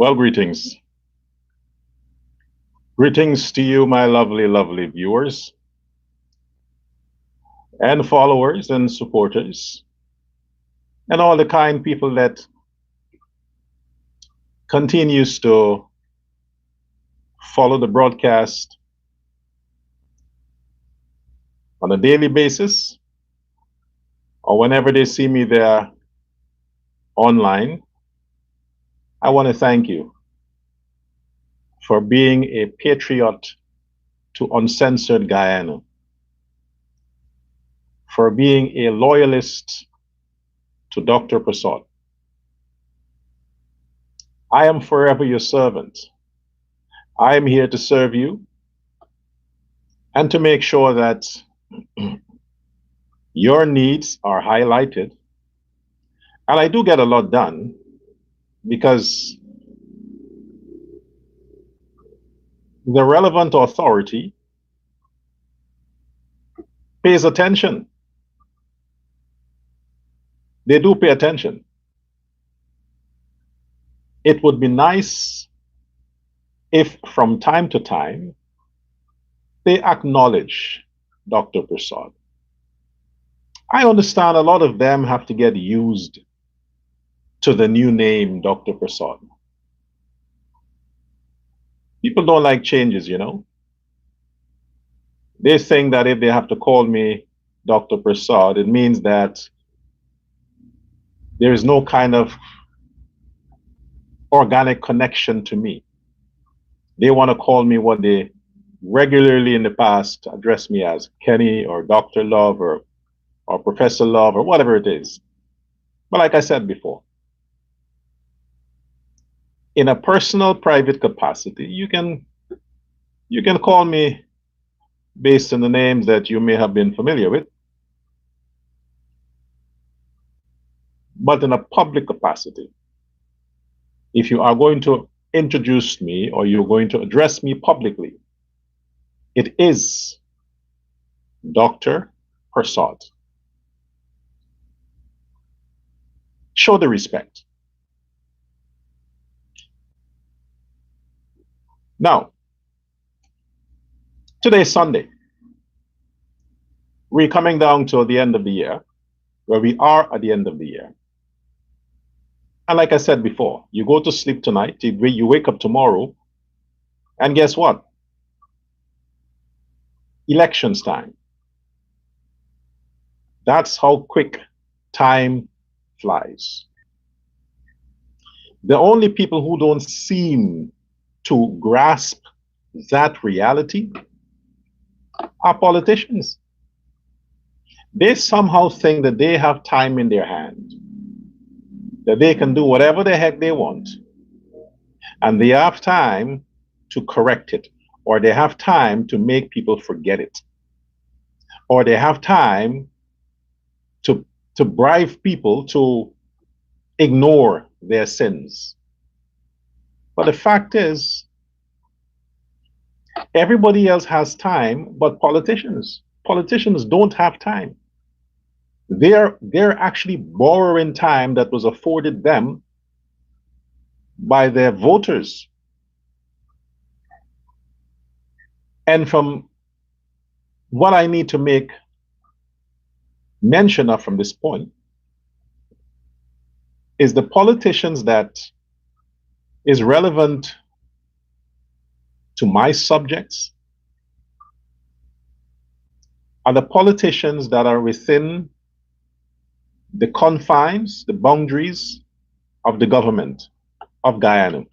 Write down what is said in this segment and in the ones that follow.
Well, greetings. Greetings to you, my lovely, lovely viewers and followers and supporters, and all the kind people that continues to follow the broadcast on a daily basis or whenever they see me there online. I want to thank you for being a patriot to Uncensored Guyana, for being a loyalist to Dr. Prasad. I am forever your servant. I am here to serve you and to make sure that your needs are highlighted. And I do get a lot done because the relevant authority pays attention. They do pay attention. It would be nice if from time to time they acknowledge Dr. Prasad. I understand a lot of them have to get used to the new name, Dr. Prasad. People don't like changes, you know. They think that if they have to call me Dr. Prasad, it means that there is no kind of organic connection to me. They want to call me what they regularly in the past addressed me as, Kenny or Dr. Love or Professor Love or whatever it is. But like I said before, in a personal private capacity, you can call me based on the names that you may have been familiar with. But in a public capacity, if you are going to introduce me or you're going to address me publicly, it is Dr. Prasad. Show the respect. Now, today is Sunday. We're coming down to the end of the year, where we are at the end of the year. And like I said before, you go to sleep tonight, you wake up tomorrow, and guess what? Elections time. That's how quick time flies. The only people who don't seem to grasp that reality are politicians. They somehow think that they have time in their hand, that they can do whatever the heck they want, and they have time to correct it, or they have time to make people forget it, or they have time to bribe people to ignore their sins. But the fact is, everybody else has time, but politicians don't have time. They're actually borrowing time that was afforded them by their voters. And from what I need to make mention of from this point is the politicians that is relevant to my subjects are the politicians that are within the confines, the boundaries of the government of Guyana.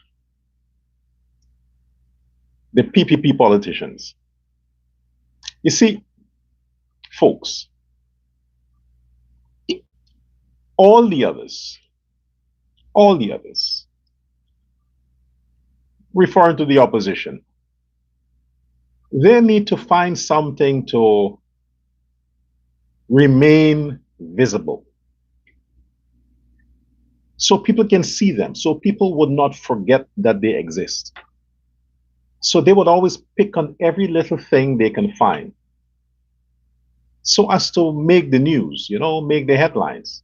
The PPP politicians. You see, folks, all the others, referring to the opposition, they need to find something to remain visible, so people can see them, so people would not forget that they exist. So they would always pick on every little thing they can find, so as to make the news, make the headlines.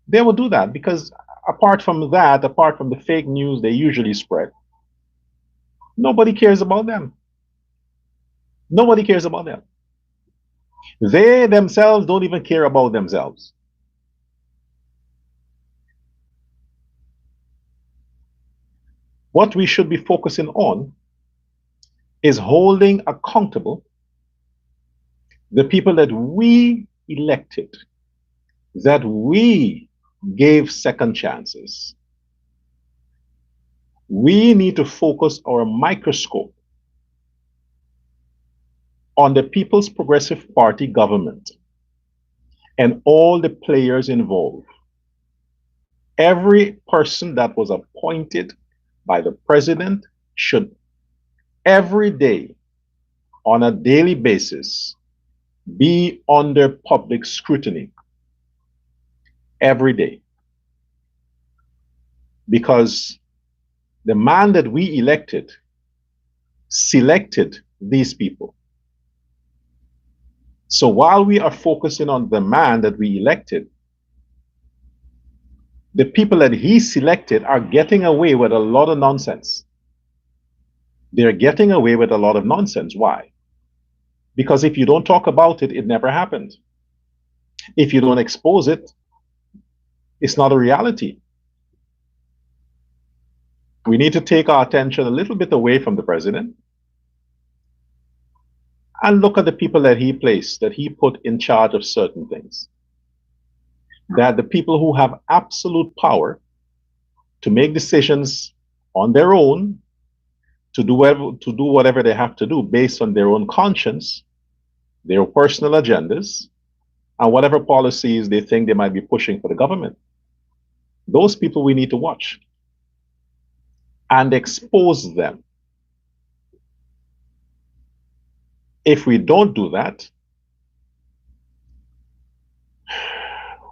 They will do that because apart from that, apart from the fake news they usually spread, nobody cares about them. Nobody cares about them. They themselves don't even care about themselves. What we should be focusing on is holding accountable the people that we elected, that we gave second chances. We need to focus our microscope on the People's Progressive Party government and all the players involved. Every person that was appointed by the president should every day, on a daily basis, be under public scrutiny. Every day. Because the man that we elected selected these people. So while we are focusing on the man that we elected, the people that he selected are getting away with a lot of nonsense. They're getting away with a lot of nonsense. Why? Because if you don't talk about it, it never happened. If you don't expose it, it's not a reality. We need to take our attention a little bit away from the president and look at the people that he placed, that he put in charge of certain things. That the people who have absolute power to make decisions on their own, to do whatever they have to do based on their own conscience, their personal agendas, and whatever policies they think they might be pushing for the government. Those people we need to watch and expose them. If we don't do that,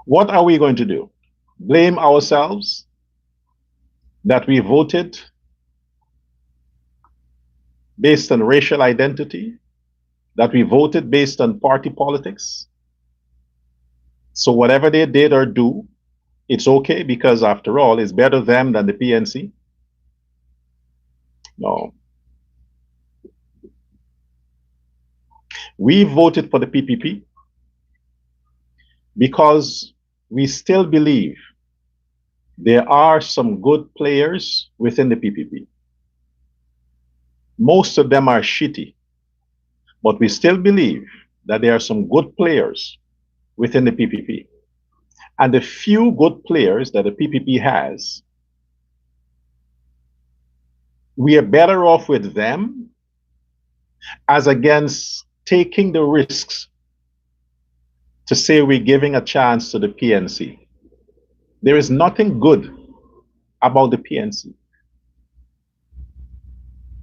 what are we going to do? Blame ourselves that we voted based on racial identity, that we voted based on party politics? So whatever they did or do, it's okay because after all, it's better them than the PNC? No. We voted for the PPP because we still believe there are some good players within the PPP. Most of them are shitty, but we still believe that there are some good players within the PPP. And the few good players that the PPP has, we are better off with them as against taking the risks to say we're giving a chance to the PNC. There is nothing good about the PNC.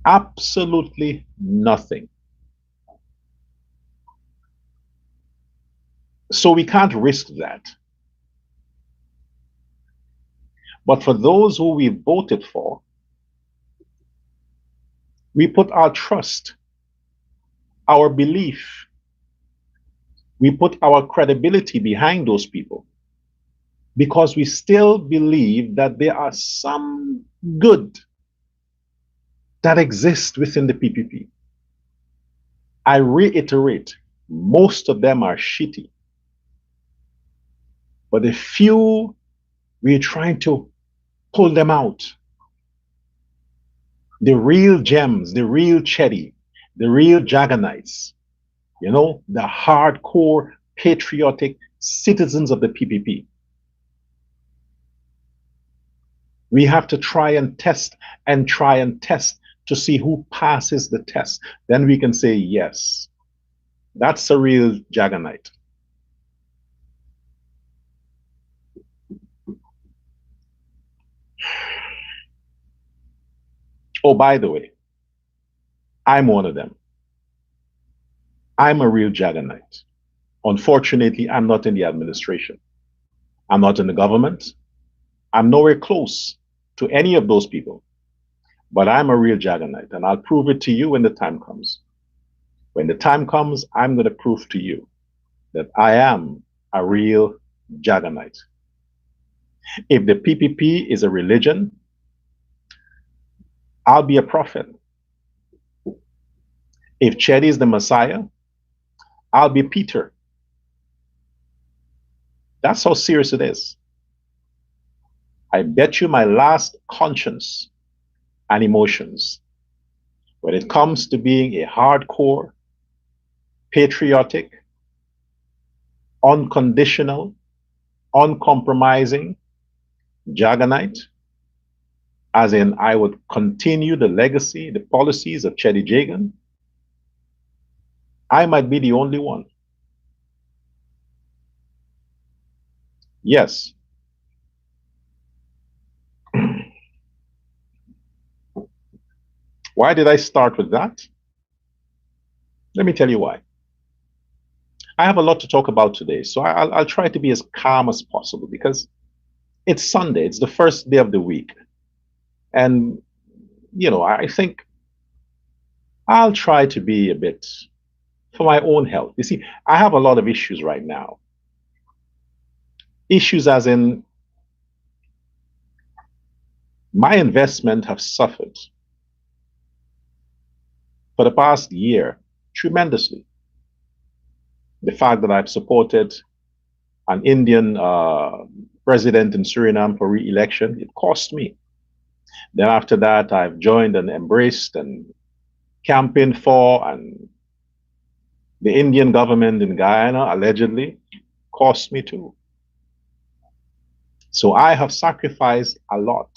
Absolutely nothing. So we can't risk that. But for those who we voted for, we put our trust, our belief, we put our credibility behind those people because we still believe that there are some good that exist within the PPP. I reiterate, most of them are shitty. But the few, we're trying to pull them out. The real gems, the real Chetty, the real Jaganites, you know, the hardcore patriotic citizens of the PPP. We have to try and test to see who passes the test. Then we can say, yes, that's a real Jaganite. Oh, by the way, I'm one of them. I'm a real Jaganite. Unfortunately, I'm not in the administration. I'm not in the government. I'm nowhere close to any of those people. But I'm a real Jaganite, and I'll prove it to you when the time comes. When the time comes, I'm going to prove to you that I am a real Jaganite. If the PPP is a religion, I'll be a prophet. If Chedi is the Messiah, I'll be Peter. That's how serious it is. I bet you my last conscience and emotions when it comes to being a hardcore, patriotic, unconditional, uncompromising Jaganite, as in I would continue the legacy, the policies of Chedi Jagan, I might be the only one. Yes. Why did I start with that? Let me tell you why. I have a lot to talk about today, so I'll try to be as calm as possible because it's Sunday, it's the first day of the week. And, I think I'll try to be a bit for my own health. You see, I have a lot of issues right now. Issues as in my investment have suffered for the past year tremendously. The fact that I've supported an Indian president in Suriname for re-election, it cost me. Then after that, I've joined and embraced and campaigned for, and the Indian government in Guyana allegedly cost me too. So I have sacrificed a lot.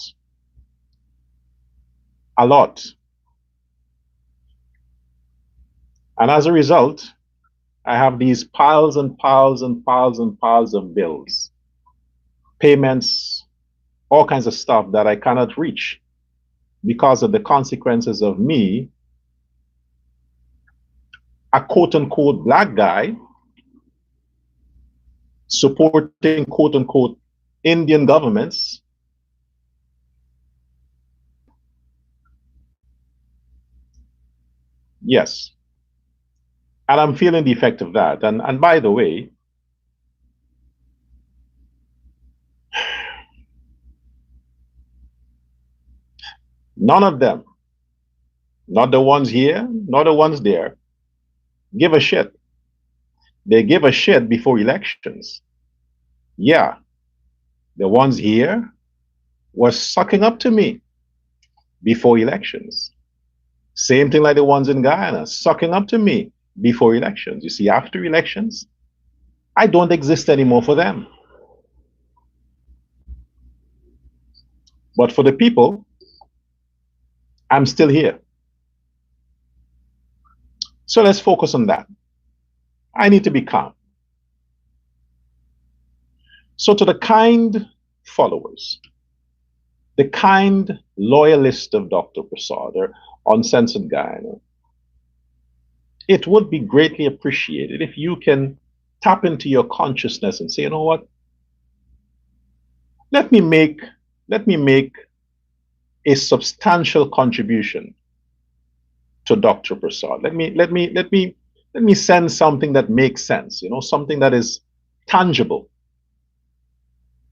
A lot. And as a result, I have these piles and piles and piles and piles of bills, payments, all kinds of stuff that I cannot reach because of the consequences of me, a quote-unquote black guy, supporting quote-unquote Indian governments. Yes. And I'm feeling the effect of that. And by the way, none of them, not the ones here, not the ones there, give a shit. They give a shit before elections. Yeah, the ones here were sucking up to me before elections. Same thing like the ones in Guyana, sucking up to me before elections. You see, after elections, I don't exist anymore for them. But for the people, I'm still here. So let's focus on that. I need to be calm. So to the kind followers, the kind loyalists of Dr. Prasad or Uncensored Guyana, it would be greatly appreciated if you can tap into your consciousness and say, you know what? Let me make a substantial contribution to Dr. Prasad. Let me send something that makes sense, something that is tangible.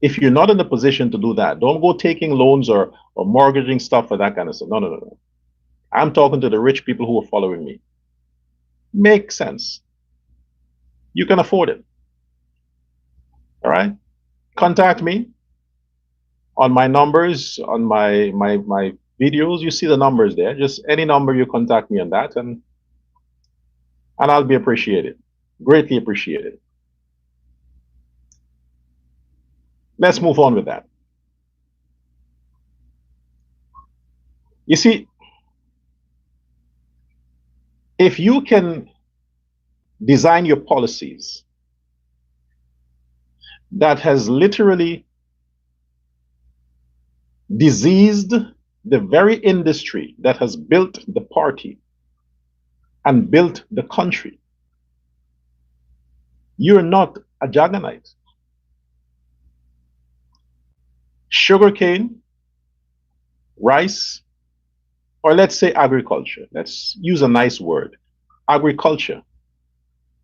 If you're not in the position to do that, don't go taking loans or mortgaging stuff for that kind of stuff. No. I'm talking to the rich people who are following me. Make sense. You can afford it. All right? Contact me on my numbers, on my videos. You see the numbers there. Just any number, you contact me on that, and I'll be appreciated. Greatly appreciated. Let's move on with that. You see, if you can design your policies that has literally diseased the very industry that has built the party and built the country, you're not a Jaganite. Sugarcane, rice, or let's say agriculture. Let's use a nice word. Agriculture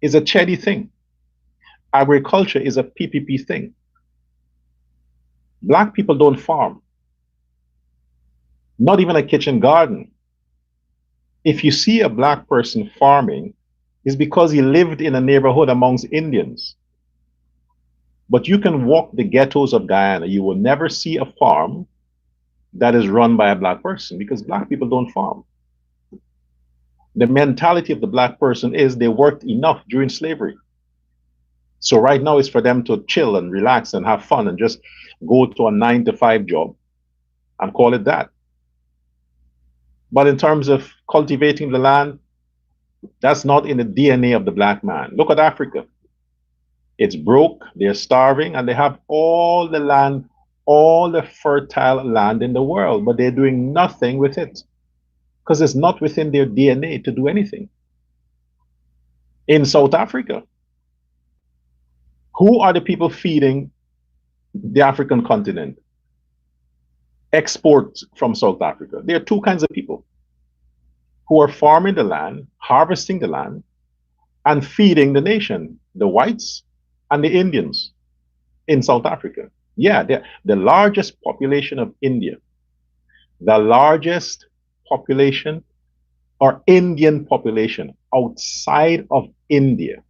is a Chedi thing. Agriculture is a PPP thing. Black people don't farm, not even a kitchen garden. If you see a black person farming, it's because he lived in a neighborhood amongst Indians. But you can walk the ghettos of Guyana, you will never see a farm that is run by a black person because black people don't farm. The mentality of the black person is they worked enough during slavery. So right now it's for them to chill and relax and have fun and just go to a 9 to 5 job and call it that. But in terms of cultivating the land, that's not in the DNA of the black man. Look at Africa. It's broke, they're starving, and they have all the land, all the fertile land in the world, but they're doing nothing with it because it's not within their DNA to do anything. In South Africa, who are the people feeding the African continent? Exports from South Africa. There are two kinds of people who are farming the land, harvesting the land, and feeding the nation, the whites and the Indians in South Africa. Yeah, the largest population of India, the largest population or Indian population outside of India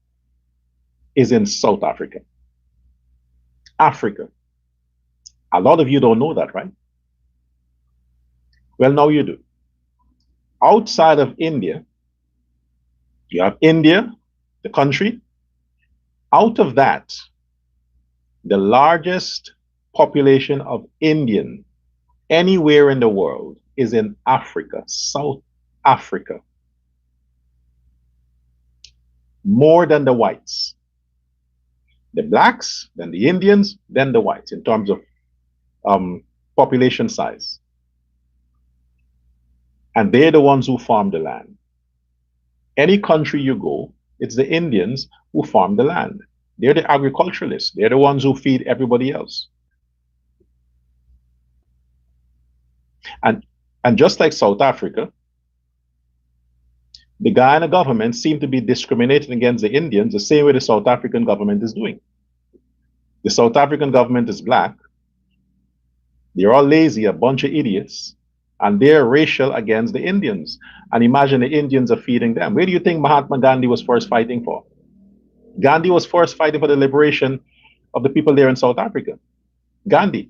is in South Africa. Africa. A lot of you don't know that, right? Well, now you do. Outside of India, you have India, the country. Out of that, the largest population of Indian anywhere in the world is in Africa, South Africa. More than the whites. The blacks, then the Indians, then the whites in terms of population size. And they're the ones who farm the land. Any country you go, it's the Indians who farm the land. They're the agriculturalists. They're the ones who feed everybody else. And just like South Africa, the Guyana government seemed to be discriminating against the Indians the same way the South African government is doing. The South African government is black. They're all lazy, a bunch of idiots, and they're racial against the Indians. And imagine the Indians are feeding them. Where do you think Mahatma Gandhi was first fighting for? Gandhi was first fighting for the liberation of the people there in South Africa. Gandhi,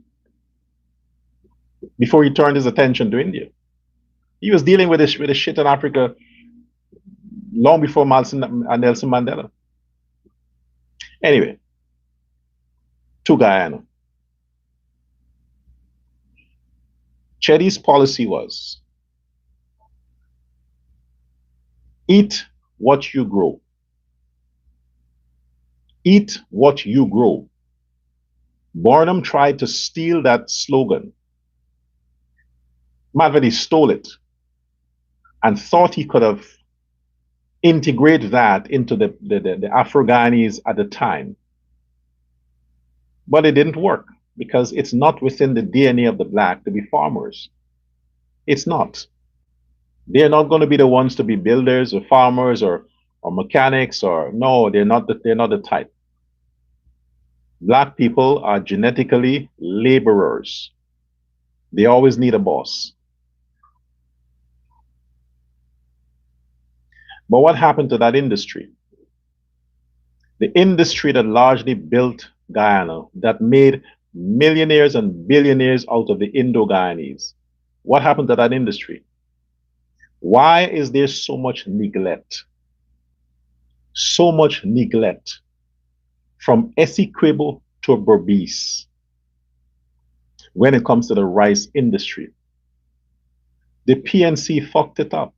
before he turned his attention to India. He was dealing with this shit in Africa long before Nelson Mandela. Anyway, to Guyana. Chedi's policy was eat what you grow. Eat what you grow. Barnum tried to steal that slogan. Mavedi stole it and thought he could have integrated that into the Afro-Guyanese at the time. But it didn't work because it's not within the DNA of the black to be farmers. It's not. They're not going to be the ones to be builders or farmers or mechanics or no, they're not the type. Black people are genetically laborers. They always need a boss. But what happened to that industry? The industry that largely built Guyana, that made millionaires and billionaires out of the Indo-Guyanese. What happened to that industry? Why is there so much neglect? So much neglect from Essequibo to Berbice when it comes to the rice industry. The PNC fucked it up.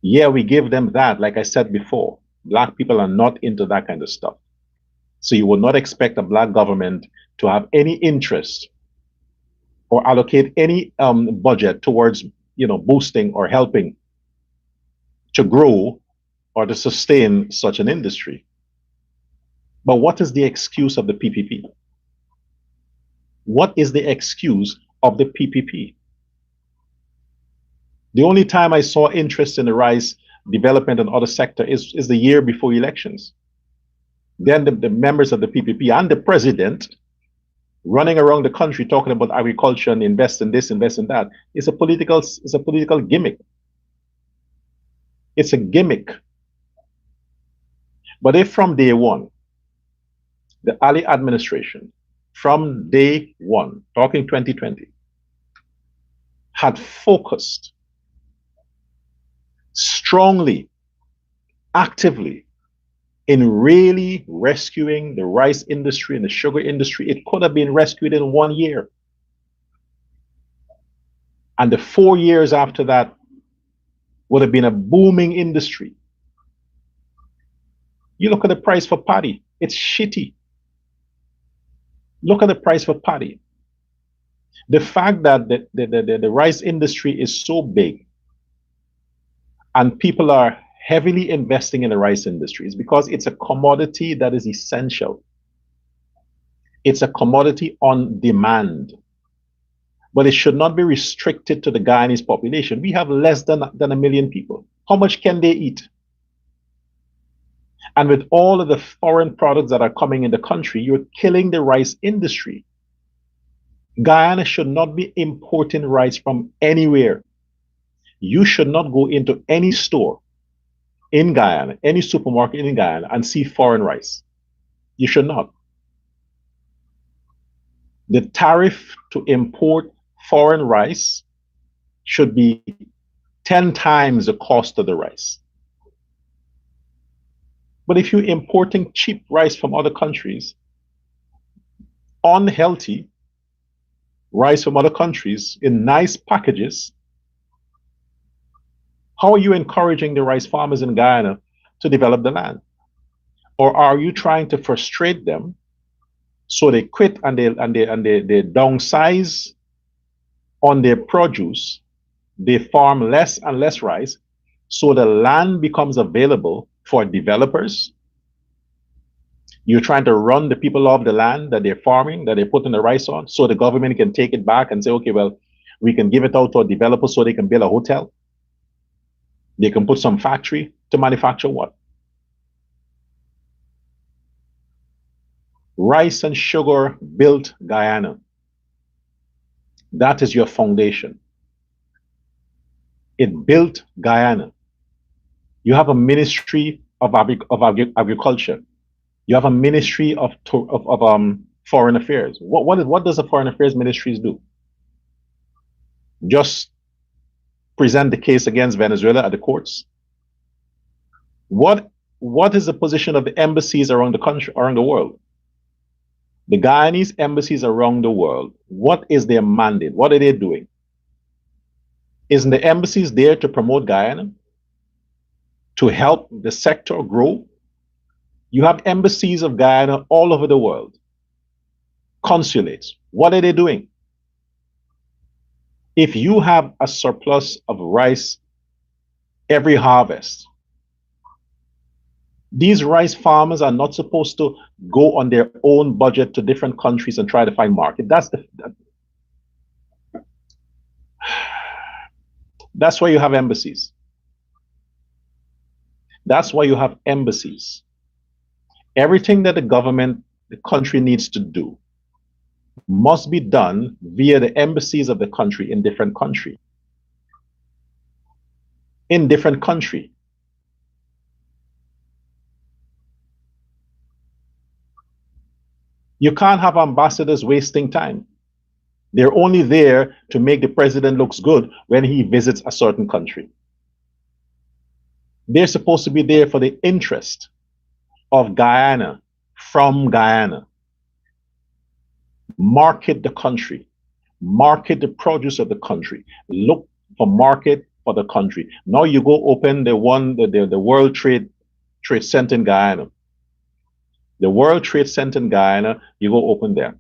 Yeah, we give them that. Like I said before, black people are not into that kind of stuff. So you would not expect a black government to have any interest or allocate any budget towards, boosting or helping to grow or to sustain such an industry. But what is the excuse of the PPP? What is the excuse of the PPP? The only time I saw interest in the rice development and other sector is the year before elections. Then the members of the PPP and the president running around the country talking about agriculture and invest in this, invest in that. It's a political gimmick. It's a gimmick. But if from day one, the Ali administration, from day one, talking 2020, had focused strongly, actively in really rescuing the rice industry and the sugar industry, it could have been rescued in 1 year. And the 4 years after that would have been a booming industry. You look at the price for paddy, it's shitty. Look at the price for paddy. The fact that the rice industry is so big and people are heavily investing in the rice industry is because it's a commodity that is essential. It's a commodity on demand. But it should not be restricted to the Guyanese population. We have less than 1 million people. How much can they eat? And with all of the foreign products that are coming in the country, you're killing the rice industry. Guyana should not be importing rice from anywhere. You should not go into any store in Guyana, any supermarket in Guyana, and see foreign rice. You should not. The tariff to import foreign rice should be 10 times the cost of the rice. But if you're importing cheap rice from other countries, unhealthy rice from other countries in nice packages, how are you encouraging the rice farmers in Guyana to develop the land? Or are you trying to frustrate them so they quit and they downsize on their produce, they farm less and less rice, so the land becomes available for developers? You're trying to run the people off the land that they're farming, that they're putting the rice on, so the government can take it back and say, okay, well, we can give it out to a developer so they can build a hotel. They can put some factory to manufacture what? Rice and sugar built Guyana. That is your foundation. It built Guyana. You have a ministry of agriculture. You have a ministry of foreign affairs. What does the foreign affairs ministries do? Just present the case against Venezuela at the courts? What is the position of the embassies around the country, around the world? The Guyanese embassies around the world, what is their mandate? What are they doing? Isn't the embassies there to promote Guyana? To help the sector grow? You have embassies of Guyana all over the world. Consulates, what are they doing? If you have a surplus of rice every harvest, these rice farmers are not supposed to go on their own budget to different countries and try to find market. That's why you have embassies. That's why you have embassies. Everything that the government, the country needs to do must be done via the embassies of the country in different country. In different country. You can't have ambassadors wasting time. They're only there to make the president looks good when he visits a certain country. They're supposed to be there for the interest of Guyana, from Guyana. Market the country, market the produce of the country, look for market for the country. Now you go open the World Trade Center in Guyana. The World Trade Center in Guyana, you go open there.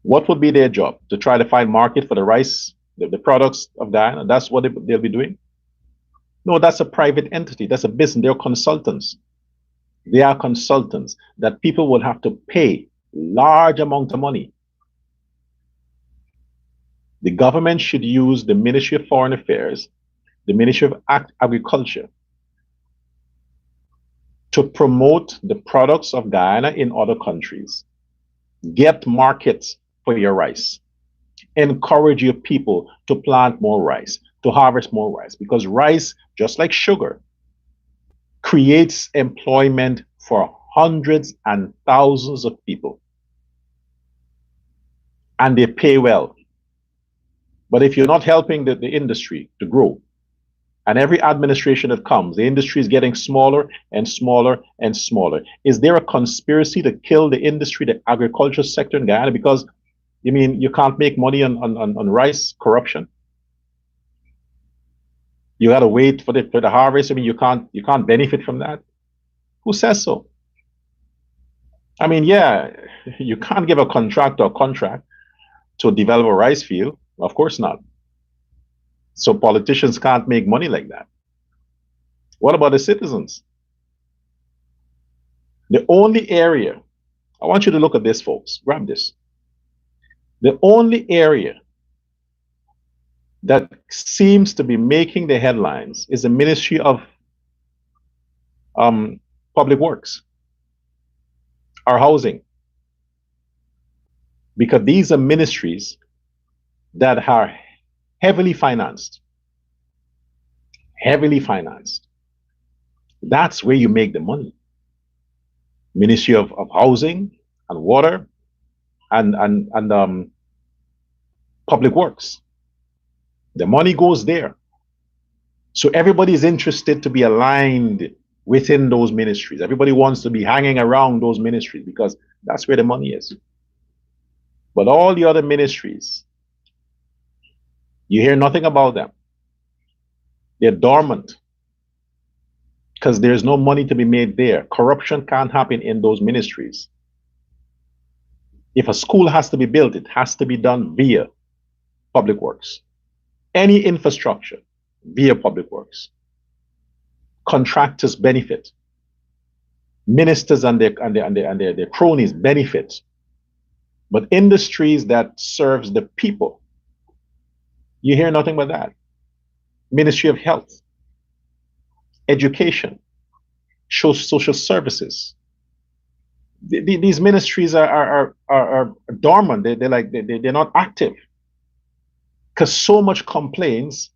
What would be their job? To try to find market for the rice, the products of Guyana? That's what they'll be doing? No, that's a private entity. That's a business. They're consultants. They are consultants that people will have to pay large amount of money. The government should use the Ministry of Foreign Affairs, the Ministry of Agriculture, to promote the products of Guyana in other countries. Get markets for your rice. Encourage your people to plant more rice, to harvest more rice, because rice, just like sugar, creates employment for hundreds and thousands of people, and they pay well. But if you're not helping the industry to grow, and every administration that comes, the industry is getting smaller and smaller and smaller. Is there a conspiracy to kill the industry, the agriculture sector in Guyana? Because you mean you can't make money on rice corruption? You got to wait for the harvest. I mean, you can't benefit from that. Who says so? I mean, yeah, you can't give a contractor a contract to develop a rice field. Of course not. So politicians can't make money like that. What about the citizens? The only area, I want you to look at this, folks. Grab this. The only area that seems to be making the headlines is the Ministry of Public Works or Housing, because these are ministries that are heavily financed. Heavily financed. That's where you make the money. Ministry of Housing and Water and Public Works. The money goes there. So everybody's interested to be aligned within those ministries. Everybody wants to be hanging around those ministries because that's where the money is. But all the other ministries, you hear nothing about them. They're dormant because there's no money to be made there. Corruption can't happen in those ministries. If a school has to be built, it has to be done via Public Works. Any infrastructure via Public Works. Contractors benefit. Ministers and their cronies benefit. But industries that serves the people, you hear nothing but that. Ministry of Health, Education, Social Services. These ministries are dormant. They're not active because so much complaints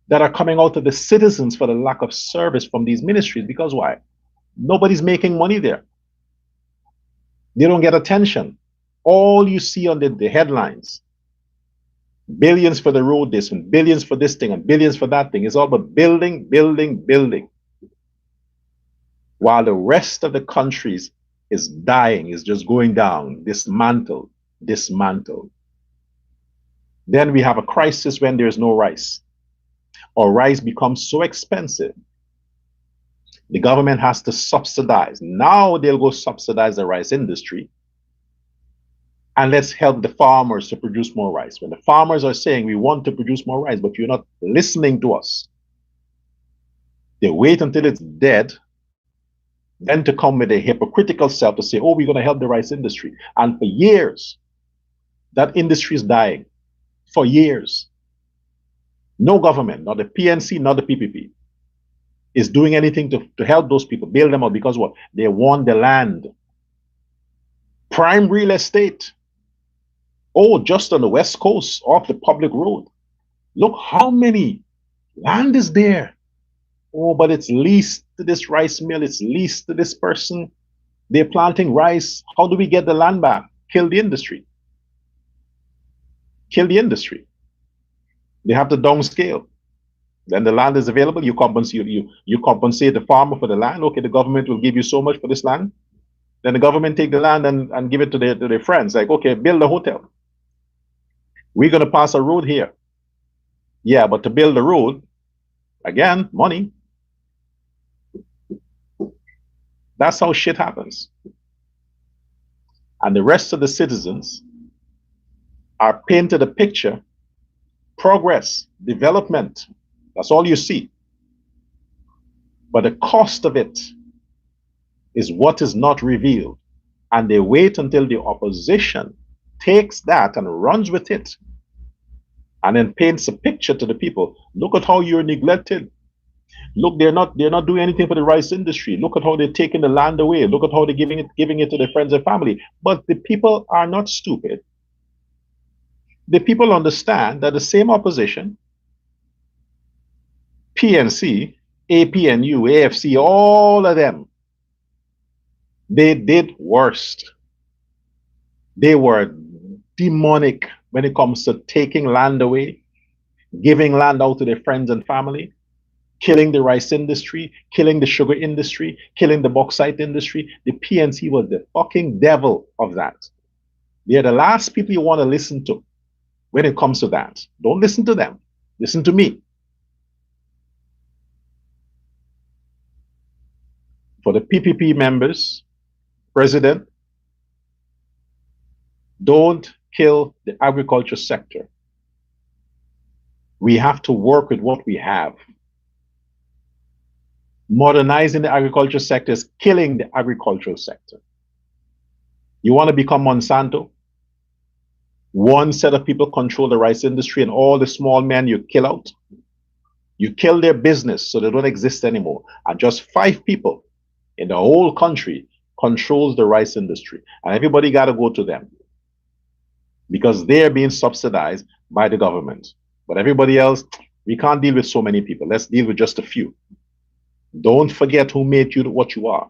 that are coming out of the citizens for the lack of service from these ministries. Because why? Nobody's making money there. They don't get attention. All you see on the headlines, billions for the road this and billions for this thing and billions for that thing. It's all about building, building, building. While the rest of the countries is dying, is just going down, dismantled, dismantled. Then we have a crisis when there's no rice, or rice becomes so expensive. The government has to subsidize. Now they'll go subsidize the rice industry. And let's help the farmers to produce more rice. When the farmers are saying we want to produce more rice, but you're not listening to us, they wait until it's dead, then to come with a hypocritical self to say, oh, we're going to help the rice industry. And for years, that industry is dying. For years. No government, not the PNC, not the PPP, is doing anything to help those people, build them up, because what? They want the land. Prime real estate. Oh, just on the west coast off the public road. Look how many land is there. Oh, but it's leased to this rice mill. It's leased to this person. They're planting rice. How do we get the land back? Kill the industry. Kill the industry. They have to downscale. Then the land is available. You compensate the farmer for the land. Okay, the government will give you so much for this land. Then the government take the land and give it to their friends. Like, okay, build a hotel. We're going to pass a road here. Yeah, but to build the road, again, money. That's how shit happens. And the rest of the citizens are painted a picture, progress, development. That's all you see. But the cost of it is what is not revealed. And they wait until the opposition takes that and runs with it and then paints a picture to the people. Look at how you're neglected. Look, they're not doing anything for the rice industry. Look at how they're taking the land away. Look at how they're giving it to their friends and family. But the people are not stupid. The people understand that the same opposition, PNC, APNU, AFC, all of them, they did worst. They were demonic when it comes to taking land away, giving land out to their friends and family, killing the rice industry, killing the sugar industry, killing the bauxite industry. The PNC was the fucking devil of that. They're the last people you want to listen to when it comes to that. Don't listen to them. Listen to me. For the PPP members, President, don't kill the agriculture sector. We have to work with what we have. Modernizing the agriculture sector is killing the agricultural sector. You want to become Monsanto? One set of people control the rice industry, and all the small men you kill out. You kill their business so they don't exist anymore. And just 5 people in the whole country controls the rice industry. And everybody got to go to them because they're being subsidized by the government. But everybody else, we can't deal with so many people. Let's deal with just a few. Don't forget who made you what you are.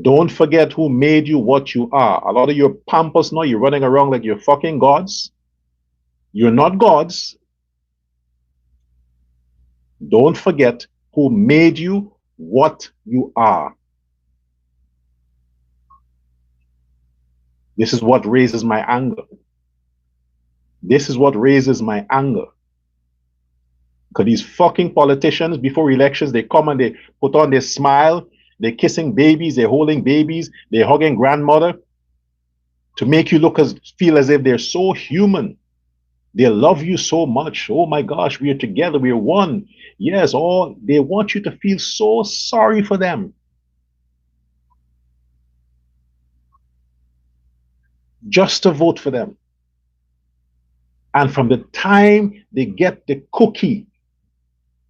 Don't forget who made you what you are. A lot of your pampas now, you're running around like you're fucking gods. You're not gods. Don't forget who made you what you are. This is what raises my anger. This is what raises my anger. Because these fucking politicians, before elections, they come and they put on their smile, they're kissing babies, they're holding babies, they're hugging grandmother to make you feel as if they're so human. They love you so much. Oh my gosh, we are together, we are one. Yes, they want you to feel so sorry for them. Just to vote for them. And from the time they get the cookie,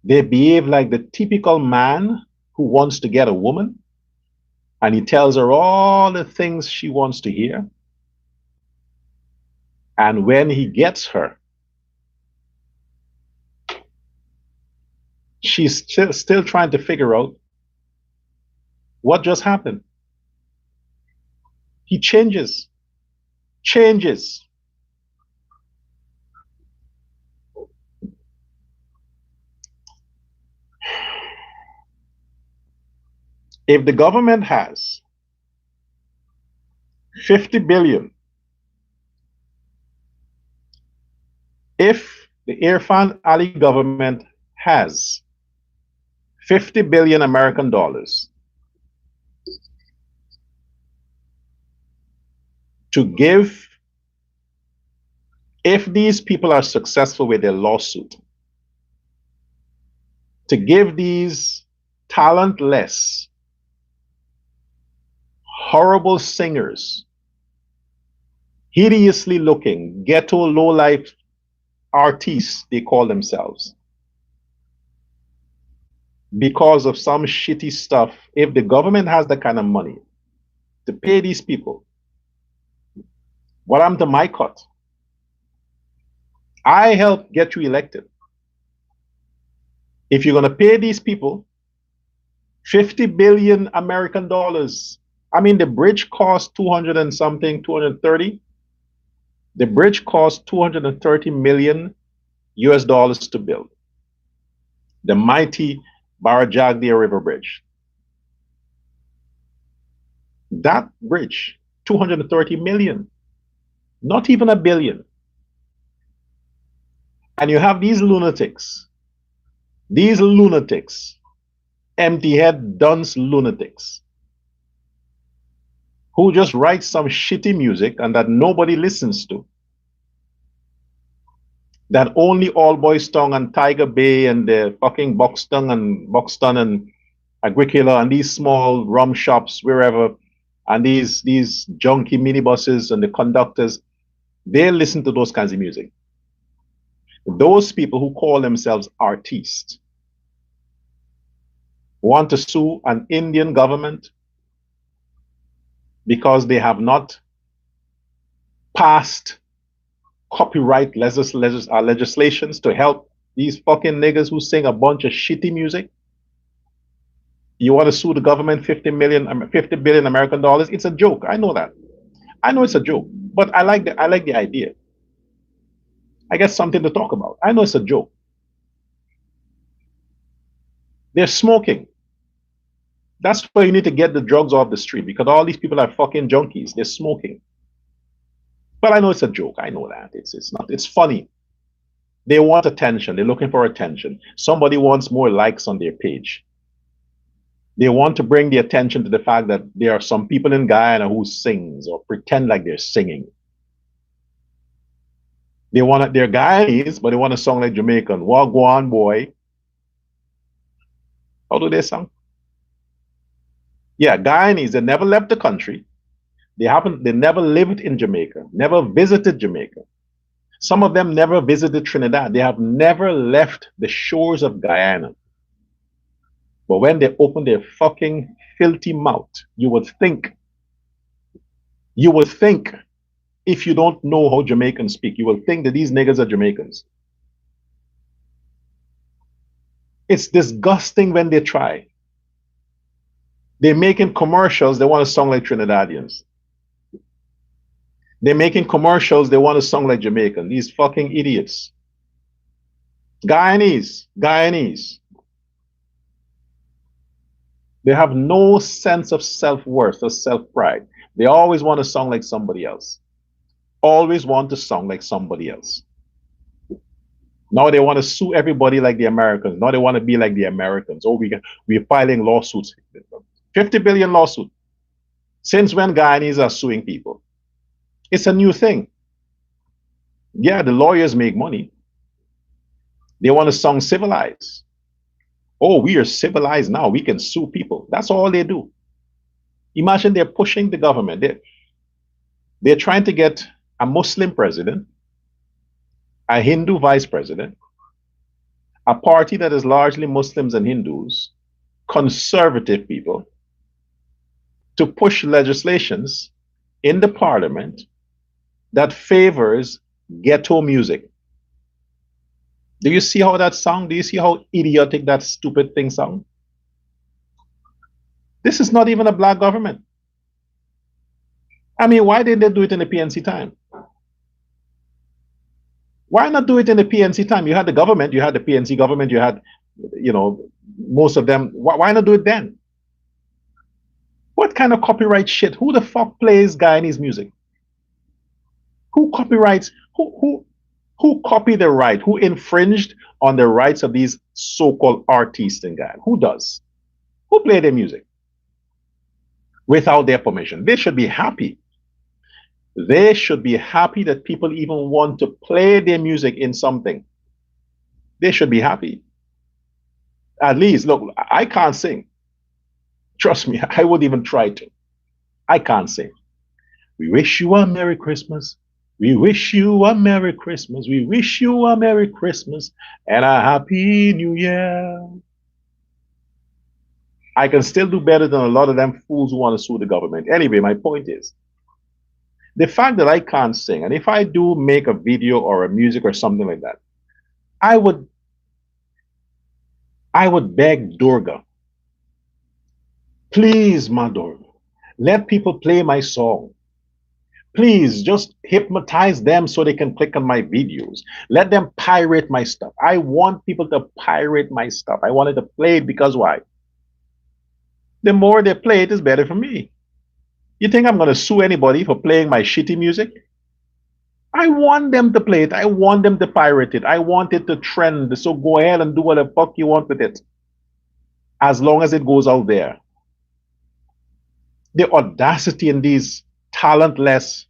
they behave like the typical man who wants to get a woman, and he tells her all the things she wants to hear. And when he gets her, she's still trying to figure out what just happened. He changes. If the government has 50 billion, if the Irfan Ali government has 50 billion American dollars to give, if these people are successful with their lawsuit, to give these talentless, horrible singers, hideously looking, ghetto, low-life artists, they call themselves, because of some shitty stuff, if the government has the kind of money to pay these people, what happened to my cut? I helped get you elected. If you're going to pay these people 50 billion American dollars, I mean, the bridge cost 200 and something, 230. The bridge cost 230 million US dollars to build. The mighty Barajagdia River Bridge. That bridge, 230 million, not even a billion. And you have these lunatics, empty head, dunce lunatics, who just write some shitty music and that nobody listens to. That only All Boys Tongue and Tiger Bay and the fucking Buxton and Agricola and these small rum shops wherever, and these junky minibuses and the conductors, they listen to those kinds of music. Those people who call themselves artists, want to sue an Indian government because they have not passed copyright legislations to help these fucking niggas who sing a bunch of shitty music. You want to sue the government 50 billion American dollars? It's a joke. I know that. I know it's a joke, but I like the idea. I guess something to talk about. I know it's a joke. They're smoking. That's why you need to get the drugs off the street, because all these people are fucking junkies. They're smoking. But I know it's a joke. I know that. It's not. It's funny. They want attention. They're looking for attention. Somebody wants more likes on their page. They want to bring the attention to the fact that there are some people in Guyana who sings or pretend like they're singing. They're Guyanese, but they want to song like Jamaican. Wagwan boy. How do they sound? Yeah, Guyanese, they never left the country. They never lived in Jamaica, never visited Jamaica. Some of them never visited Trinidad. They have never left the shores of Guyana. But when they open their fucking filthy mouth, you would think, if you don't know how Jamaicans speak, you will think that these niggas are Jamaicans. It's disgusting when they try. They're making commercials, they want to song like Trinidadians. They're making commercials, they want to song like Jamaican. These fucking idiots. Guyanese. They have no sense of self-worth or self-pride. They always want to song like somebody else. Always want to song like somebody else. Now they want to sue everybody like the Americans. Now they want to be like the Americans. Oh, we're filing lawsuits. 50 billion lawsuit. Since when Guyanese are suing people? It's a new thing. Yeah, the lawyers make money. They want to sound civilized. Oh, we are civilized now. We can sue people. That's all they do. Imagine they're pushing the government. They're trying to get a Muslim president, a Hindu vice president, a party that is largely Muslims and Hindus, conservative people, to push legislations in the parliament that favors ghetto music. Do you see how that sounds? Do you see how idiotic that stupid thing sounds? This is not even a black government. I mean, why didn't they do it in the PNC time? Why not do it in the PNC time? You had the government, you had the PNC government, you had, most of them. Why not do it then? What kind of copyright shit? Who the fuck plays Guyanese music? Who copyrights? Who copied the right? Who infringed on the rights of these so-called artists in Guyana? Who does? Who play their music without their permission? They should be happy. They should be happy that people even want to play their music in something. They should be happy. At least, look, I can't sing. Trust me, I wouldn't even try to. I can't sing. We wish you a Merry Christmas. We wish you a Merry Christmas. We wish you a Merry Christmas and a Happy New Year. I can still do better than a lot of them fools who want to sue the government. Anyway, my point is, the fact that I can't sing, and if I do make a video or a music or something like that, I would beg Durga, please, my Durga, let people play my song. Please just hypnotize them so they can click on my videos. Let them pirate my stuff. I want people to pirate my stuff. I wanted to play it because why? The more they play it is better for me. You think I'm going to sue anybody for playing my shitty music? I want them to play it. I want them to pirate it. I want it to trend. So go ahead and do what the fuck you want with it. As long as it goes out there. The audacity in these talentless,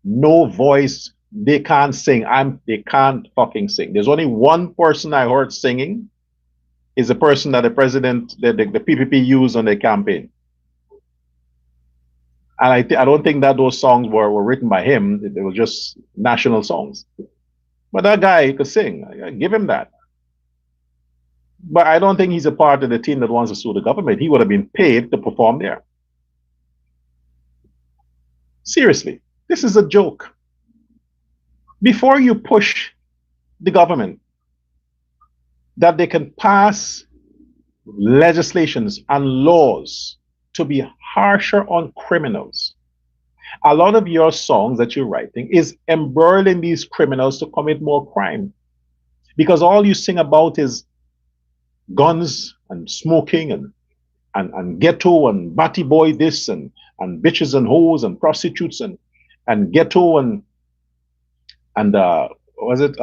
no voice, they can't sing. They can't fucking sing. There's only one person I heard singing, is the person that the president, the PPP used on their campaign. And I don't think that those songs were written by him. They were just national songs. But that guy could sing. I give him that. But I don't think he's a part of the team that wants to sue the government. He would have been paid to perform there. Seriously, this is a joke. Before you push the government that they can pass legislations and laws to be harsher on criminals, a lot of your songs that you're writing is embroiling these criminals to commit more crime because all you sing about is guns and smoking and ghetto and batty boy this and bitches and hoes and prostitutes and ghetto and was it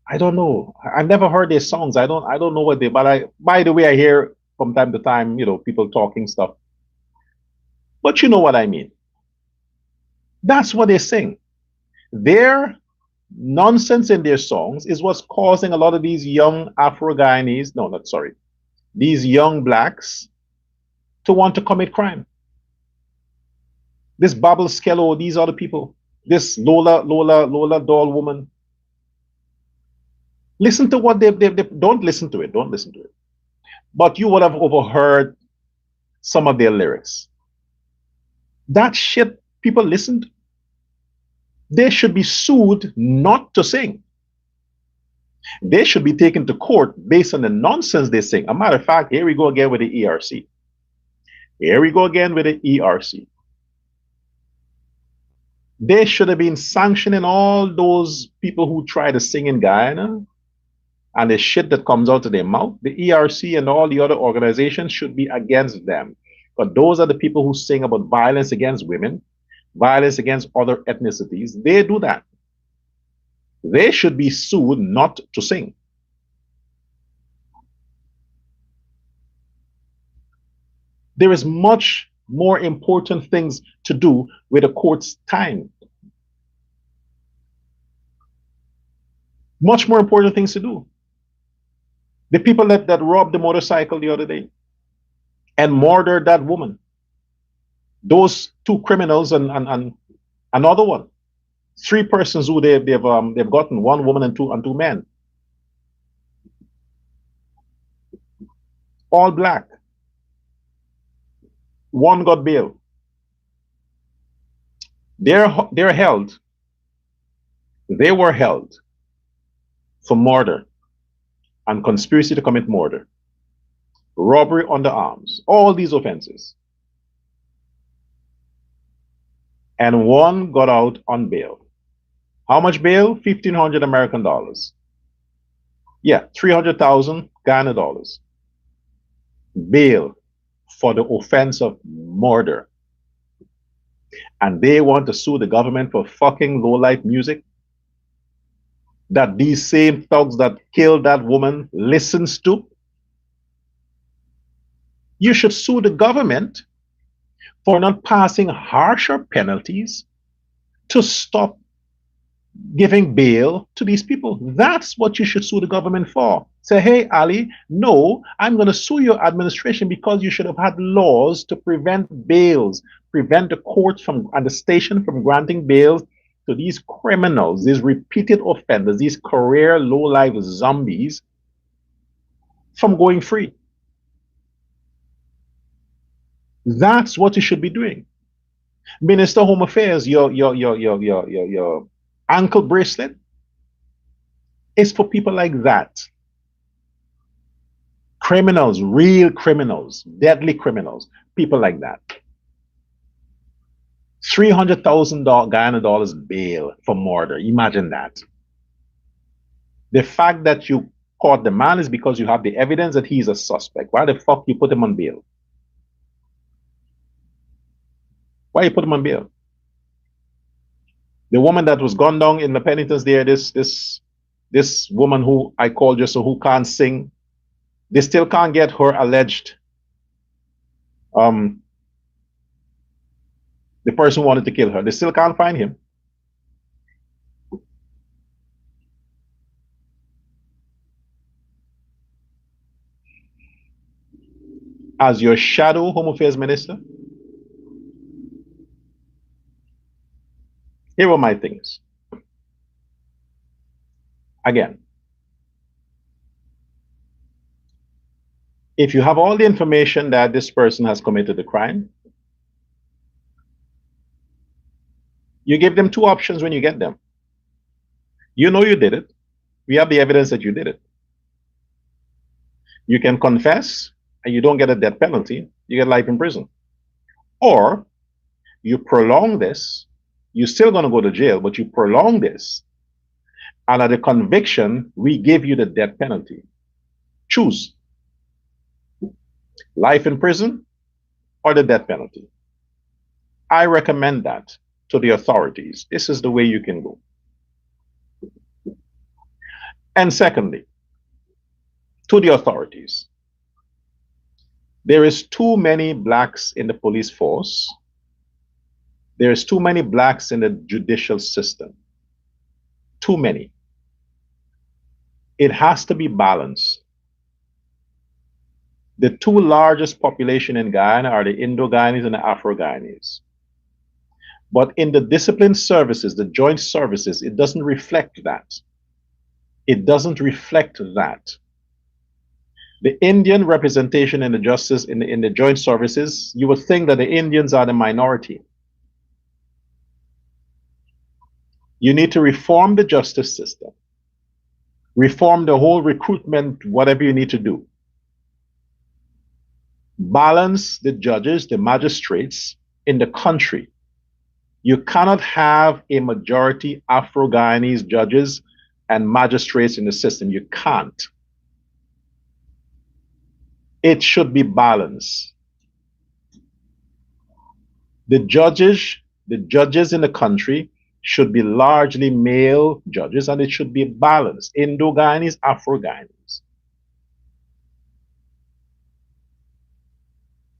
I don't know. I've never heard their songs. I don't know what they, but I, by the way, I hear from time to time, people talking stuff. But you know what I mean. That's what they sing. Their nonsense in their songs is what's causing a lot of these young Afro-Guyanese, no, not sorry, these young blacks to want to commit crime. This Babel Skello, these other people, this Lola doll woman. Listen to what they don't listen to it. Don't listen to it. But you would have overheard some of their lyrics. That shit people listened. They should be sued not to sing. They should be taken to court based on the nonsense they sing. A matter of fact, here we go again with the ERC. Here we go again with the ERC. They should have been sanctioning all those people who try to sing in Guyana and the shit that comes out of their mouth. The ERC and all the other organizations should be against them. But those are the people who sing about violence against women, violence against other ethnicities. They do that. They should be sued not to sing. There is much more important things to do with the court's time. Much more important things to do. The people that robbed the motorcycle the other day and murdered that woman, those two criminals and another one, three persons who they've gotten, one woman and two men, all black. One got bail. They're held. They were held for murder and conspiracy to commit murder, robbery under arms, all these offenses. And one got out on bail. How much bail? 1,500 American dollars. Yeah, 300,000 Ghana dollars. Bail for the offense of murder. And they want to sue the government for fucking low-life music that these same thugs that killed that woman listens to. You should sue the government for not passing harsher penalties to stop giving bail to these people. That's what you should sue the government for. Say, hey, Ali, no, I'm going to sue your administration because you should have had laws to prevent bails, prevent the courts from and the station from granting bails to these criminals, these repeated offenders, these career low-life zombies from going free. That's what you should be doing. Minister of Home Affairs, your ankle bracelet is for people like that. Criminals, real criminals, deadly criminals, people like that. $300,000 Guyana dollars bail for murder. Imagine that. The fact that you caught the man is because you have the evidence that he's a suspect. Why the fuck you put him on bail? Why you put him on bail? The woman that was gunned down in the penitence there, this woman who I called just so who can't sing, they still can't get her alleged the person who wanted to kill her. They still can't find him. As your shadow Home Affairs Minister, here are my things. Again, If you have all the information that this person has committed the crime, you give them two options when you get them. You know you did it. We have the evidence that you did it. You can confess and you don't get a death penalty, you get life in prison. Or you prolong this, you're still going to go to jail, but you prolong this, and at the conviction, we give you the death penalty. Choose life in prison or the death penalty. I recommend that to the authorities. This is the way you can go. And secondly, to the authorities, there is too many blacks in the police force. There is too many blacks in the judicial system. Too many. It has to be balanced. The two largest population in Guyana are the Indo-Guyanese and the Afro-Guyanese. But in the discipline services, the joint services, it doesn't reflect that. It doesn't reflect that. The Indian representation in the justice, in the joint services, you would think that the Indians are the minority. You need to reform the justice system. Reform the whole recruitment, whatever you need to do. Balance the judges, the magistrates in the country. You cannot have a majority Afro-Guyanese judges and magistrates in the system. You can't. It should be balanced. The judges in the country should be largely male judges, and it should be balanced. Indo-Guyanese, Afro-Guyanese.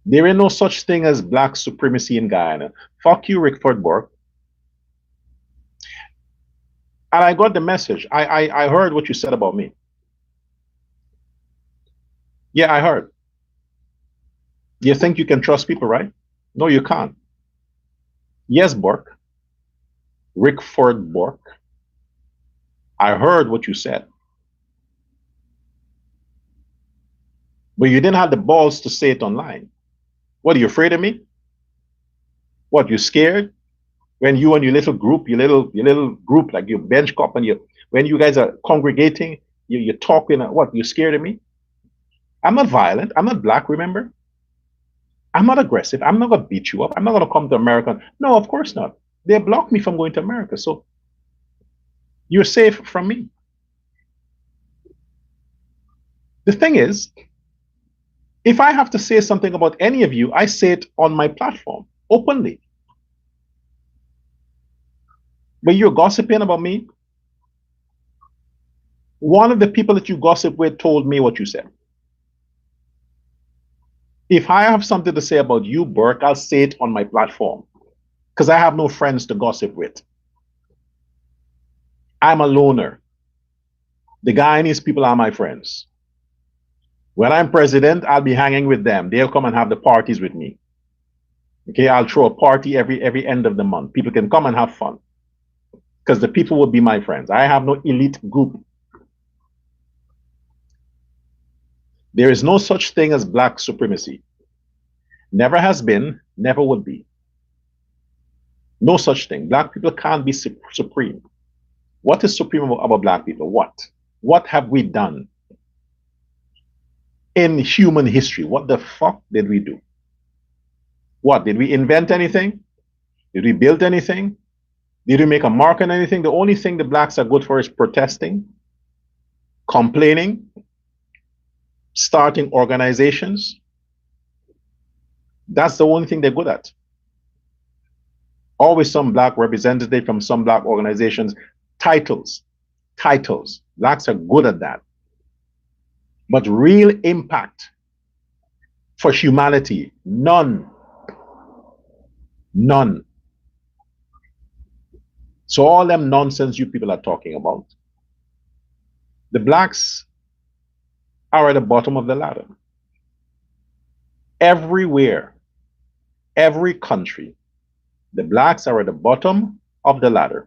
There is no such thing as black supremacy in Guyana. Fuck you, Rickford Burke. And I got the message. I heard what you said about me. Yeah, I heard. You think you can trust people, right? No, you can't. Yes, Burke. Rickford Burke. I heard what you said. But you didn't have the balls to say it online. What, are you afraid of me? What, you scared? When you and your little group, like your bench cop, and when you guys are congregating, you're talking, what, you're scared of me? I'm not violent. I'm not black, remember? I'm not aggressive. I'm not going to beat you up. I'm not going to come to America. No, of course not. They blocked me from going to America. So you're safe from me. The thing is, if I have to say something about any of you, I say it on my platform, openly. But you're gossiping about me. One of the people that you gossip with told me what you said. If I have something to say about you, Burke, I'll say it on my platform, because I have no friends to gossip with. I'm a loner. The Guyanese people are my friends. When I'm president, I'll be hanging with them. They'll come and have the parties with me. Okay, I'll throw a party every end of the month. People can come and have fun, because the people will be my friends. I have no elite group. There is no such thing as black supremacy. Never has been, never will be. No such thing. Black people can't be supreme. What is supreme about black people? What? What have we done in human history? What the fuck did we do? What? Did we invent anything? Did we build anything? Did we make a mark on anything? The only thing the blacks are good for is protesting, complaining, starting organizations. That's the only thing they're good at. Always some black representative from some black organizations. Titles. Blacks are good at that. But real impact for humanity, none. None. So all them nonsense you people are talking about, the blacks are at the bottom of the ladder. Everywhere, every country, the blacks are at the bottom of the ladder.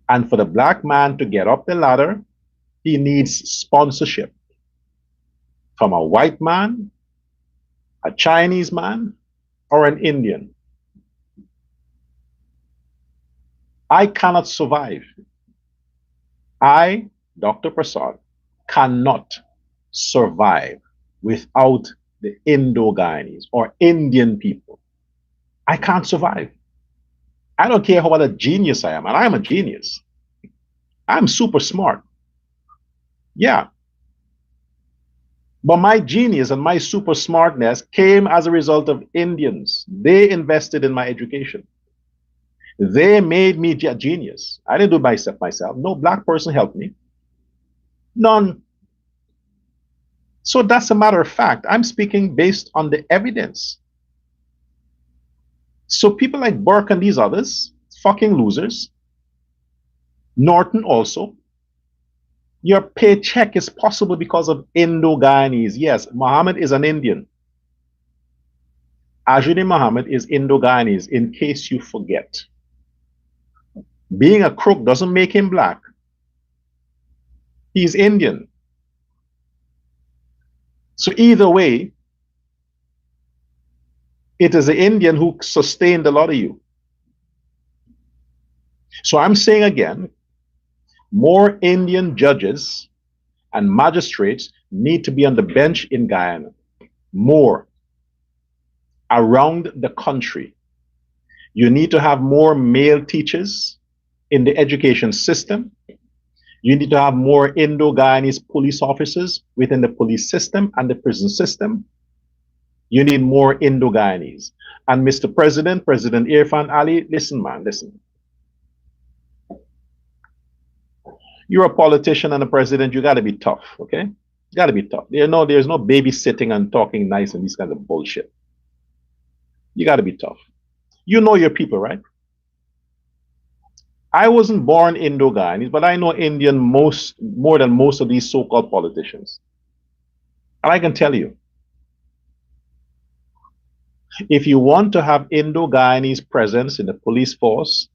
And for the black man to get up the ladder, he needs sponsorship. from a white man, a Chinese man, or an Indian. I cannot survive. I, Dr. Prasad, cannot survive without the Indo-Guyanese or Indian people. I can't survive. I don't care what a genius I am, and I'm a genius. I'm super smart. Yeah. But my genius and my super smartness came as a result of Indians. They invested in my education. They made me a genius. I didn't do it myself. No black person helped me. None. So that's a matter of fact. I'm speaking based on the evidence. So people like Burke and these others, fucking losers, Norton also, your paycheck is possible because of Indo-Guyanese. Yes, Muhammad is an Indian. Ajuddin Muhammad is Indo-Guyanese, in case you forget. Being a crook doesn't make him black. He's Indian. So either way, it is the Indian who sustained a lot of you. So I'm saying again, more Indian judges and magistrates need to be on the bench in Guyana. More. Around the country. You need to have more male teachers in the education system. You need to have more Indo-Guyanese police officers within the police system and the prison system. You need more Indo-Guyanese. And Mr. President, President Irfan Ali, listen, man, listen. You're a politician and a president, you gotta be tough, okay? You gotta be tough. There's no babysitting and talking nice and these kinds of bullshit. You gotta be tough. You know your people, right? I wasn't born Indo-Guyanese, but I know Indian more than most of these so-called politicians. And I can tell you, if you want to have Indo-Guyanese presence in the police force,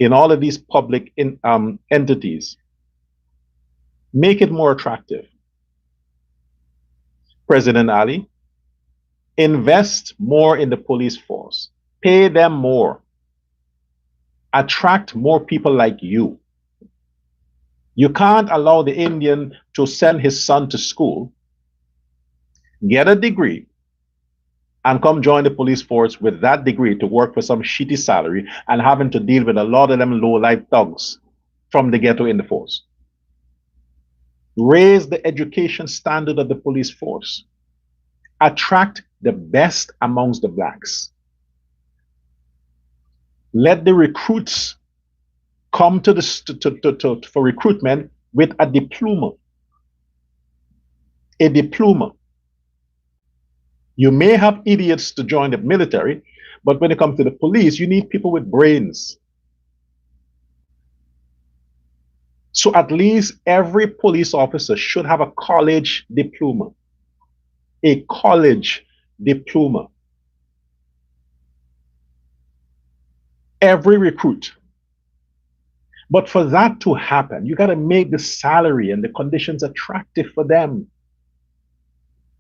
in all of these public entities, make it more attractive. President Ali, invest more in the police force. Pay them more. Attract more people like you. You can't allow the Indian to send his son to school, get a degree, and come join the police force with that degree to work for some shitty salary and having to deal with a lot of them low-life thugs from the ghetto in the force. Raise the education standard of the police force. Attract the best amongst the blacks. Let the recruits come to for recruitment with a diploma. A diploma. You may have idiots to join the military, but when it comes to the police, you need people with brains. So at least every police officer should have a college diploma. A college diploma. Every recruit. But for that to happen, you got to make the salary and the conditions attractive for them.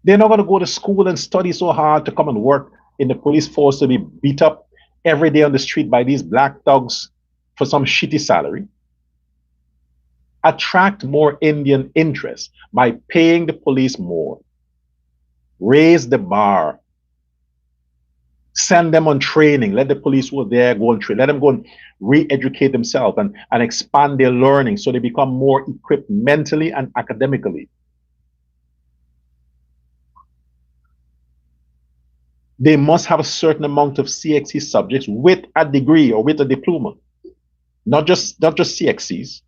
They're not going to go to school and study so hard to come and work in the police force to be beat up every day on the street by these black thugs for some shitty salary. Attract more Indian interest by paying the police more. Raise the bar. Send them on training. Let the police who are there go and train. Let them go and re-educate themselves and expand their learning so they become more equipped mentally and academically. They must have a certain amount of CXC subjects with a degree or with a diploma. Not just CXCs.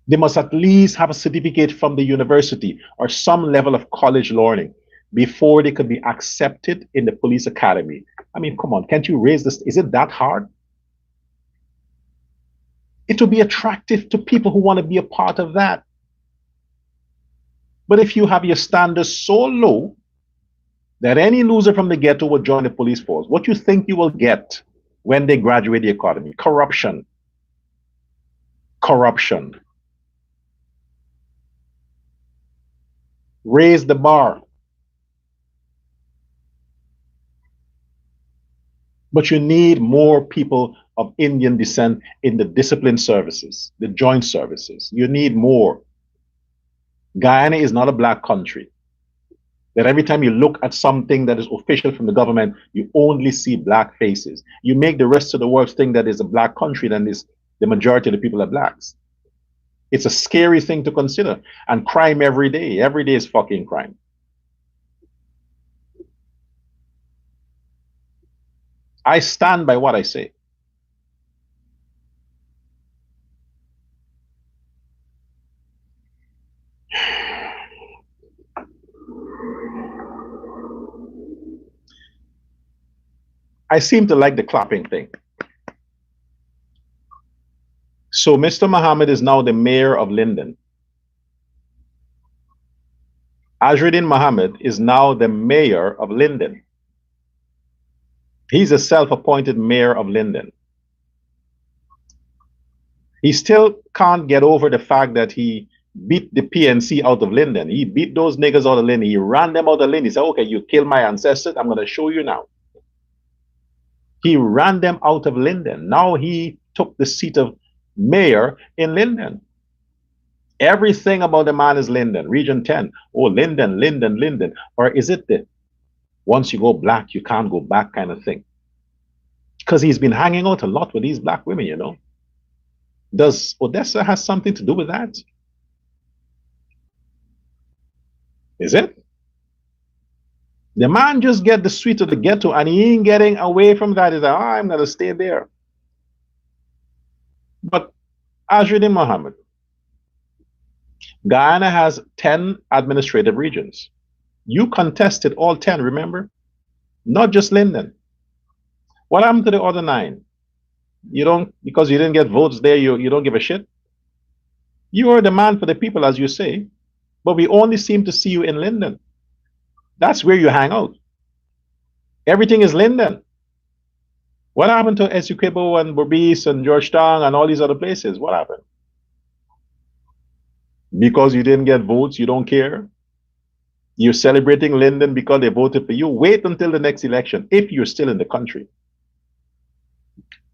They must at least have a certificate from the university or some level of college learning before they could be accepted in the police academy. I mean, come on, can't you raise this? Is it that hard? It will be attractive to people who want to be a part of that. But if you have your standards so low that any loser from the ghetto will join the police force, what you think you will get when they graduate the academy? Corruption. Corruption. Raise the bar. But you need more people of Indian descent in the discipline services, the joint services. You need more. Guyana is not a black country. That every time you look at something that is official from the government, you only see black faces. You make the rest of the world think that it's a black country, then is the majority of the people are blacks. It's a scary thing to consider. And crime every day. Every day is fucking crime. I stand by what I say. I seem to like the clapping thing. So Mr. Muhammad is now the mayor of Linden. Azruddin Muhammad is now the mayor of Linden. He's a self-appointed mayor of Linden. He still can't get over the fact that he beat the PNC out of Linden. He beat those niggas out of Linden. He ran them out of Linden. He said, okay, you killed my ancestors. I'm going to show you now. He ran them out of Linden. Now he took the seat of mayor in Linden. Everything about the man is Linden. Region 10. Oh, Linden, Linden, Linden. Or is it the once you go black, you can't go back kind of thing? Because he's been hanging out a lot with these black women, you know. Does Odessa have something to do with that? Is it? The man just get the sweet of the ghetto and he ain't getting away from that. He's like, oh, I'm going to stay there. But Azruddin Muhammad, Guyana has 10 administrative regions. You contested all 10, remember? Not just Linden. What happened to the other 9? You don't, because you didn't get votes there, you don't give a shit? You are the man for the people, as you say, but we only seem to see you in Linden. That's where you hang out. Everything is Linden. What happened to Essequibo and Berbice and Georgetown and all these other places? What happened? Because you didn't get votes, you don't care? You're celebrating Linden because they voted for you? Wait until the next election, if you're still in the country.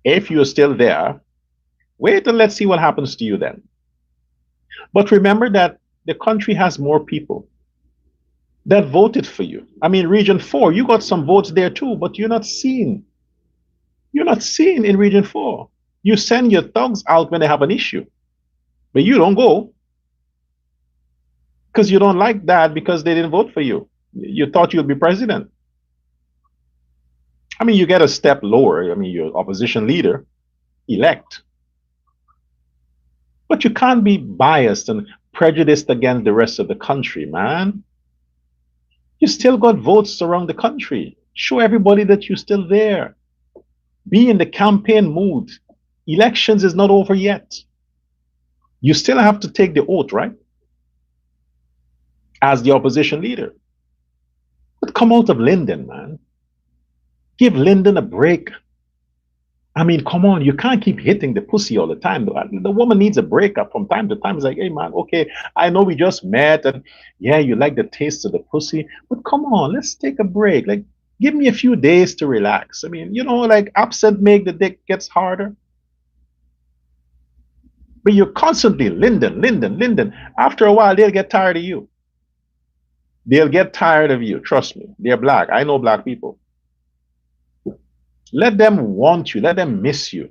If you're still there, wait and let's see what happens to you then. But remember that the country has more people that voted for you. I mean, Region 4, you got some votes there too, but you're not seen. You're not seen in Region 4. You send your thugs out when they have an issue, but you don't go because you don't like that because they didn't vote for you. You thought you'd be president. I mean, you get a step lower. I mean, you're opposition leader, elect. But you can't be biased and prejudiced against the rest of the country, man. You still got votes around the country. Show everybody that you're still there. Be in the campaign mood. Elections is not over yet. You still have to take the oath, right? As the opposition leader. But come out of Linden, man. Give Linden a break. I mean, come on, you can't keep hitting the pussy all the time. The woman needs a breakup from time to time. It's like, hey, man, okay, I know we just met and yeah, you like the taste of the pussy, but come on, let's take a break. Like, give me a few days to relax. I mean, you know, like absent make the dick gets harder. But you're constantly Linden, Linden, Linden. After a while, they'll get tired of you. They'll get tired of you. Trust me. They're black. I know black people. Let them want you. Let them miss you.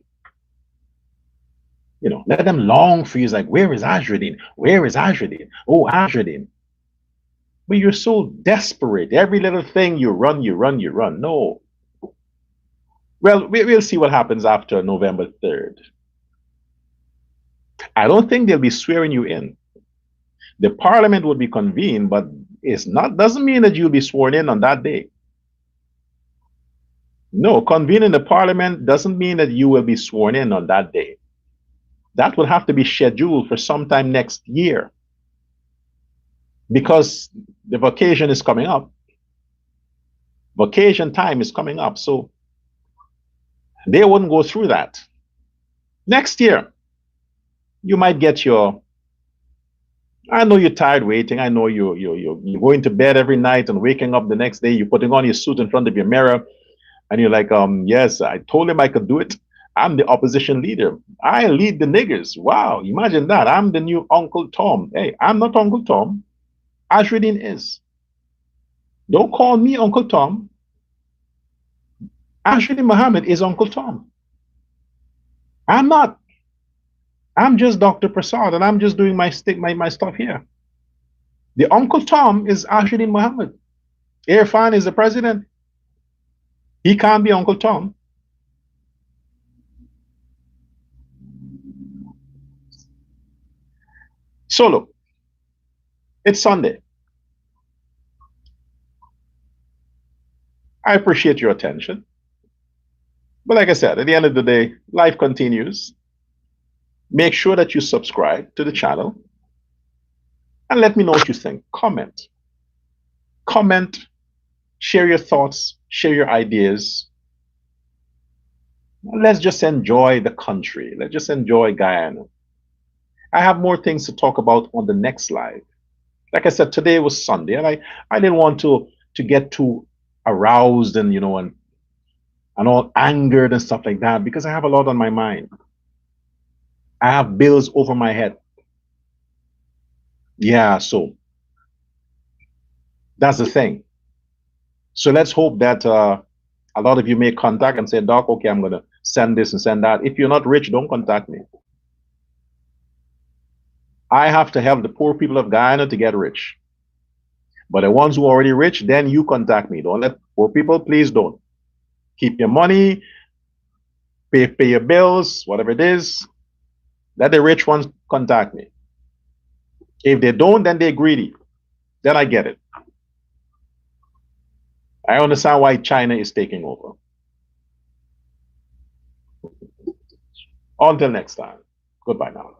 You know, let them long for you. It's like, where is Azruddin? Where is Azruddin? Oh, Azruddin. But you're so desperate. Every little thing you run, you run, you run. No. Well, we'll see what happens after November 3rd. I don't think they'll be swearing you in. The parliament will be convened, but it's not, doesn't mean that you'll be sworn in on that day. No, convening the parliament doesn't mean that you will be sworn in on that day. That will have to be scheduled for sometime next year because the vacation is coming up. Vacation time is coming up, so they wouldn't go through that. Next year, you might get your I know you're tired waiting. I know you're going to bed every night and waking up the next day. You're putting on your suit in front of your mirror, and you're like, yes, I told him I could do it. I'm the opposition leader. I lead the niggers. Wow, imagine that. I'm the new Uncle Tom. Hey, I'm not Uncle Tom. Ashridin is. Don't call me Uncle Tom. Ashridin Muhammad is Uncle Tom. I'm not. I'm just Dr. Prasad, and I'm just doing my stuff here. The Uncle Tom is Ashridin Muhammad. Irfan is the president. He can't be Uncle Tom. So look, it's Sunday. I appreciate your attention. But like I said, at the end of the day, life continues. Make sure that you subscribe to the channel and let me know what you think. Comment, share your thoughts, share your ideas. Let's just enjoy the country. Let's just enjoy Guyana. I have more things to talk about on the next live. Like I said, today was Sunday, and I didn't want to get too aroused and and all angered and stuff like that because I have a lot on my mind. I have bills over my head. Yeah, so that's the thing. So let's hope that a lot of you make contact and say, Doc, okay, I'm going to send this and send that. If you're not rich, don't contact me. I have to help the poor people of Guyana to get rich. But the ones who are already rich, then you contact me. Don't let poor people, please don't. Keep your money, pay your bills, whatever it is. Let the rich ones contact me. If they don't, then they're greedy. Then I get it. I understand why China is taking over. Until next time. Goodbye now.